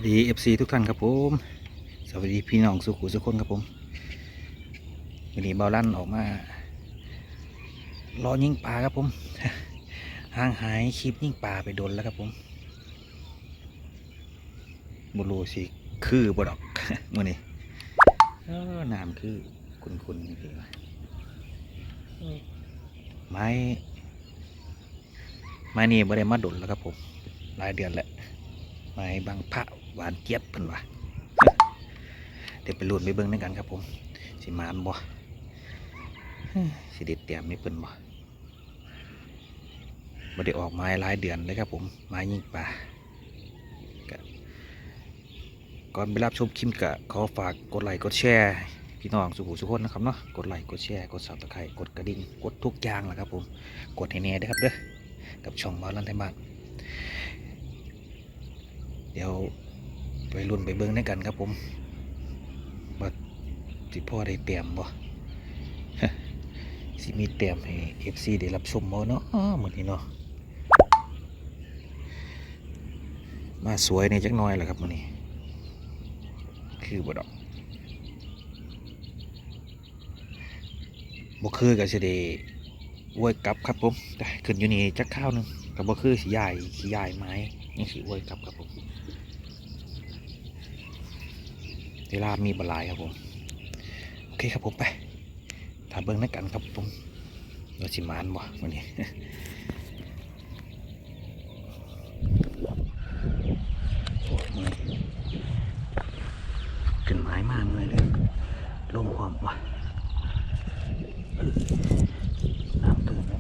วัสดี FC ทุกท่านครับผมสวัสดีพี่น้องสุขุสุขคนครับผมวันนี้เบาลั่นออกมารอยิงปลาครับผมห่างหายคลิปยิงปลาไปโดนแล้วครับผมบุรูสิคือบดอก มื่อนี้น้ำคือคุณนี่คือไม้นี่ไม่ได้มาดนแล้วครับผมหลายเดือนแล้วไม้บางพระหวานเจี๊ยบเพิ่นว่าเดี๋ยวไปลุ้นไปเบิ่งด้วยกันครับผมสิมานบ่สิเด็ดเตรียมไม่เพิ่นบ่ได้ออกไม้หลายเดือนเลยครับผมไม้ยิงปลาก่อนไปรับชมคลิปกะขอฝากกดไลค์กดแชร์พี่น้องสุขุสุขคนนะครับเนาะกดไลค์กดแชร์กดซับสไครต์กดกระดิ่งกดทุกอย่างแหละครับผมกดให้แน่ด้วยครับเด้อกับช่องบ้านลันไทยบ้านเดี๋ยวไปลุ้นไปเบิ้งด้วยกันครับผมว่าสิพ่อได้เตรียมบ่ สิมีเตรียมให้ FC ได้รับชมบ่เนาะเหมือนนี้เนาะมาสวยในจักหน่อยแหละครับมื้อนี้คือบ่ดอกบ่คือก็สิได้อวยกลับครับผมแต่ขึ้นอยู่นี่จักข้าวนึงก็บ่คือสิย้ายไม้ยังสิอวยกลับครับผมเวลามีบ่หลายครับผมโอเคครับผมไปถ้าเบิ่งในกันครับผมเราสิมานบ่มื้อนี้ ขึ้นไม้มากเลยลงความว่ะน้ำตื่นแล้ว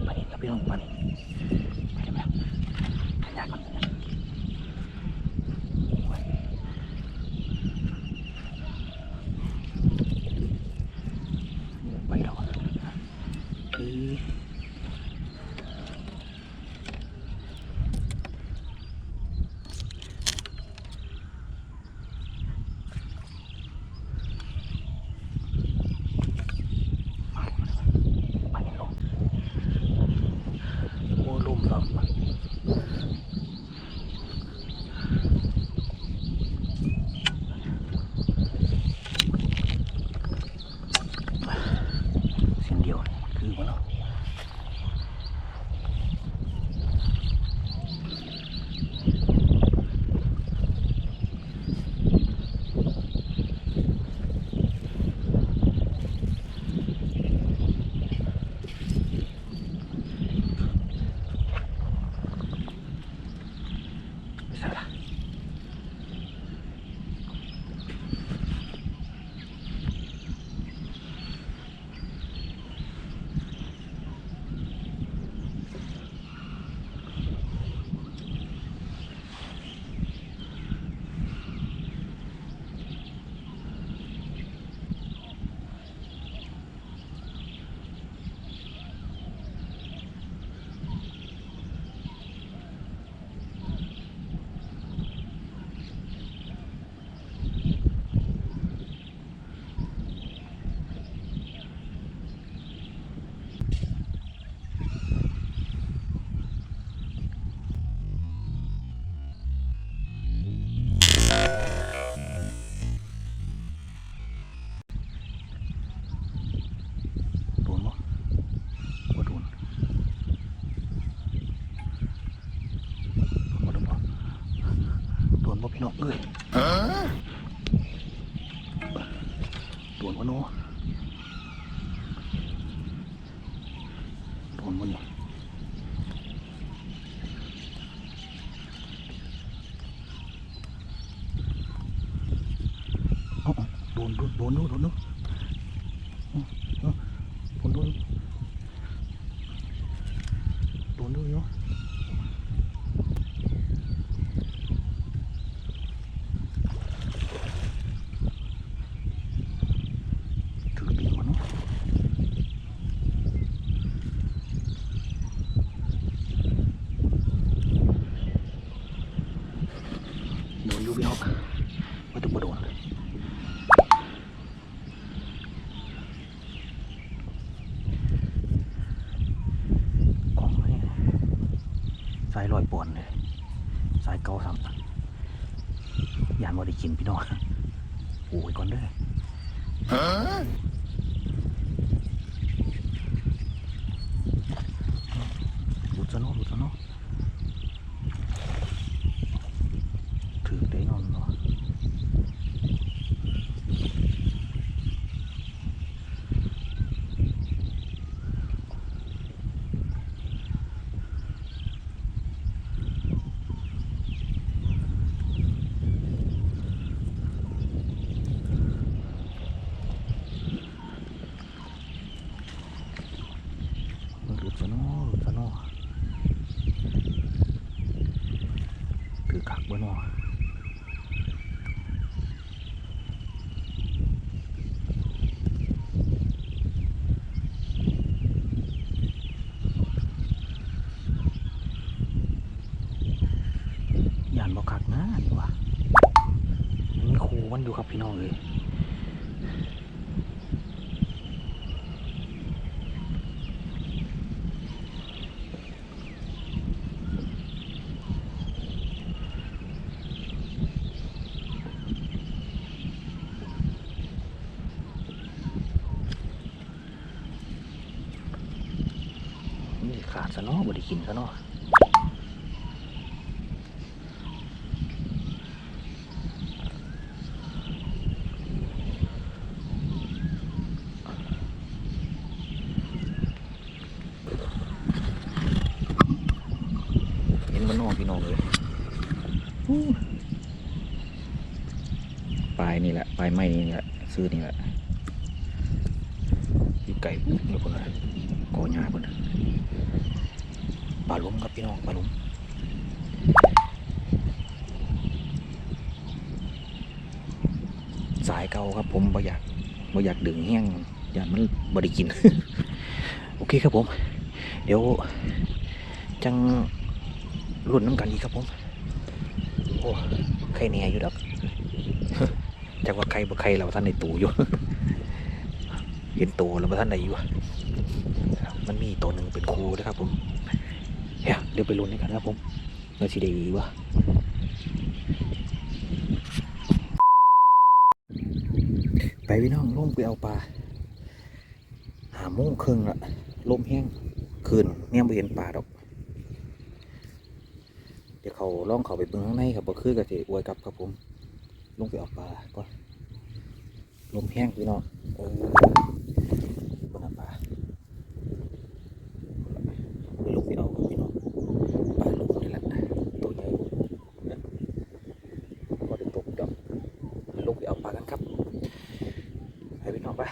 ไปเองครับพี่น้องมาไปได้ไหมขยันก่อนไปแล้วพี่น้องเอ้ยโดนวะโน่โดนวะนี่โดนโดนโดนอยู่พี่น้องไม่ต้องมาโดนเลย ายลอยปอนเลยสายเก่าซ้ำยานว่าได้กินพี่น้องโอ้ยก่อนเด้อหลุดซะเนาะถือได้นอนเนาะหลุดซะเนาะถือคักบ่เนาะยานบ่คักนะนี่ว่ะมีครูมันอยู่ครับพี่น้องเลยนี่ขาดซะเนาะบ่ได้กินซะเนาะเห็นมันนอกพี่น้องเลยปลายนี่แหละปลายไม้นี่แหละซื้อนี่แหละอยู่ไก่นี่คนละก่อหญ้าคนละปลาล้มครับพี่น้องปลาล้มสายเก่าครับผมบ่อยากดึงแห้งอย่ามันบ่ได้กิน โอเคครับผมเดี๋ยวจังรุ่นน้ำกันอีกครับผมโอ้ไข่แหน่อยู่ดอก จากว่าไข่บ่ไข่เราท่านในตู้อยู่ เห็นตัวแล้วท่านใดอยู่มันมีตัวหนึ่งเป็นครูนะครับผมเดี๋ยวไปลุ้นกันครับผมเราสิได้วะไปพี่น้องลงไปเอาปลา5:30ละลมแห้งคืนเนี่ยไม่เห็นปลาดอกเดี๋ยวเขาล่องเขาไปเบิ่งข้างในครับบ่คือกับสิอวยกลับครับผมลงไปเอาปลาก่อนลมแห้งพี่น้องโอ้บนปลาไปลงไปเอาครับพี่น้องปลาลงนี่แหละตัวใหญ่ก็ได้ตกดอกลงไปเอาปลากันครับให้พี่น้องไป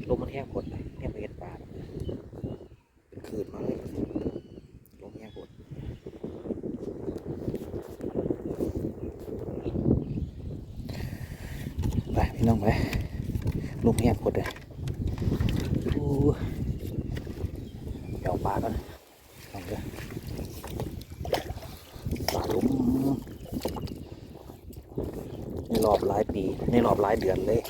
ลมมันแห้งหมดเลยเนี่ยไม่เห็นปลาเป็นคืนมาเลยลมแห้งหมดไปพี่น้องไปลมแห้งหมดเลยเดี๋ยวปลากันลองเถอะปลาลุมในรอบหลายปีในรอบหลายเดือนเลย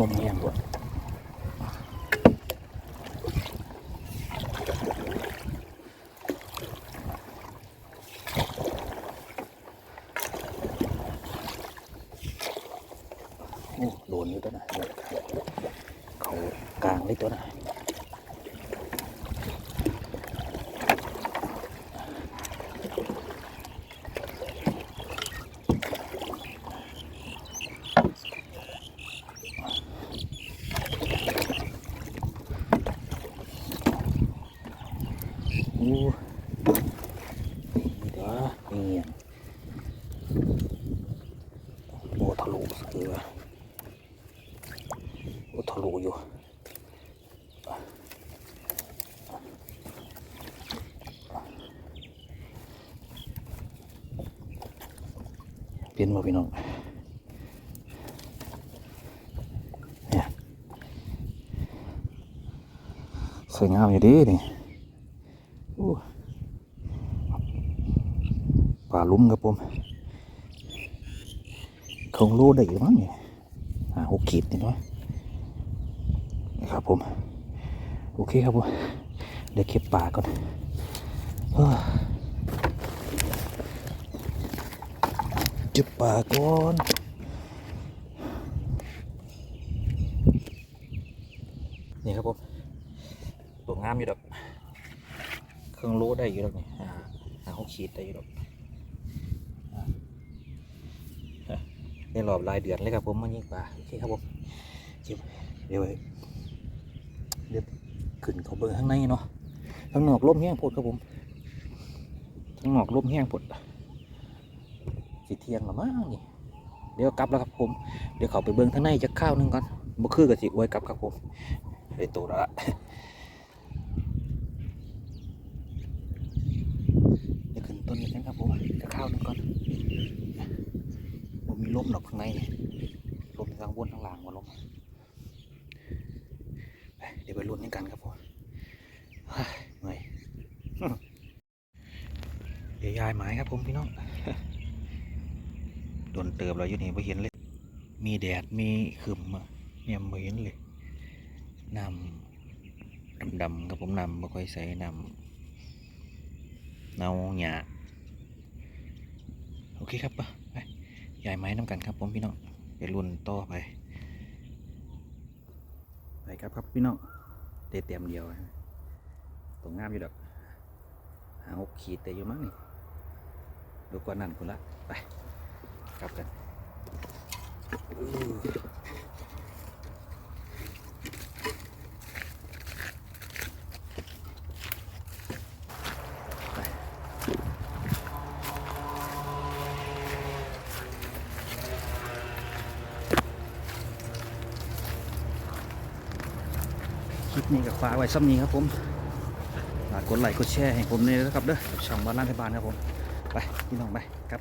ลมแห้งหมดโดนอยู่ตัวน่ะเขากลางเลยตัวน่ะนี่เดี๋ยวนี่โอ้ทะลุเสือโอ้ทะลุอยู่ เป็นบ่พี่น้องเนี่ยสวยงามอยู่ดีนี่โอ้ปลาลุ้มครับผมคงรู้ได้อยู่มั้งเนี่ย6 ขีดนี่เนาะนะครับผมโอเคครับผมเดี๋ยวเก็บปลาก่อนเก็บปลาก่อนนี่ครับผมตัวงามอยู่ดอกเครื่องโลได้อยู่ดอกนี่6 ขีดได้อยู่ดอกในรอบรายเดือนเลยครับผมมันยิงปลาโอเคครับผมเดี๋ยวขึ้นเขาเบิ่งข้างในเนาะข้างนอกลมแห้งปดครับผมข้างนอกลมแห้งปดสิเที่ยงหรือมั้งนี่เดี๋ยวกลับแล้วครับผมเดี๋ยวเขาไปเบิ่งข้างในจะข้าวนึงก่อนบ่คือกับสิอวยกลับครับผมได้โตแล้วละเดี๋ยวขึ้นต้นนี้กันครับผมจะข้าวนึงก่อนผมมีลมดอกข้างในลมทางบนทางล่างว่าลมเดี๋ยวไปลุ้นกันครับผมเหนื่อยเดี๋ยวยายไม้ครับผมพี่น้องโดนเติบเราอยู่นี่ไม่เห็นเลยมีแดดมีขึ้นมาเนี่ยไม่เห็นเลยน้ำดำๆครับผมน้ำไม่ค่อยใส่น้ำเนาหยาโอเคครับไปยายไม้น้ำกันครับผมพี่น้องเดี๋ยวลุ้นต่อไปครับพี่น้องเต็มเดียวตัวงามอยู่ดอก6 ขีดแต่อยู่มั้งนี่ดูกว่านั่นคุณละไปกลับกันคลิปนี้กับฟ้าไว้ซ้ำนี้ครับผมฝากกดไลค์กดแชร์ให้ผมเลยนะครับเด้อช่องบ้านร้านไทยบ้านครับผมไปพี่น้องไปครับ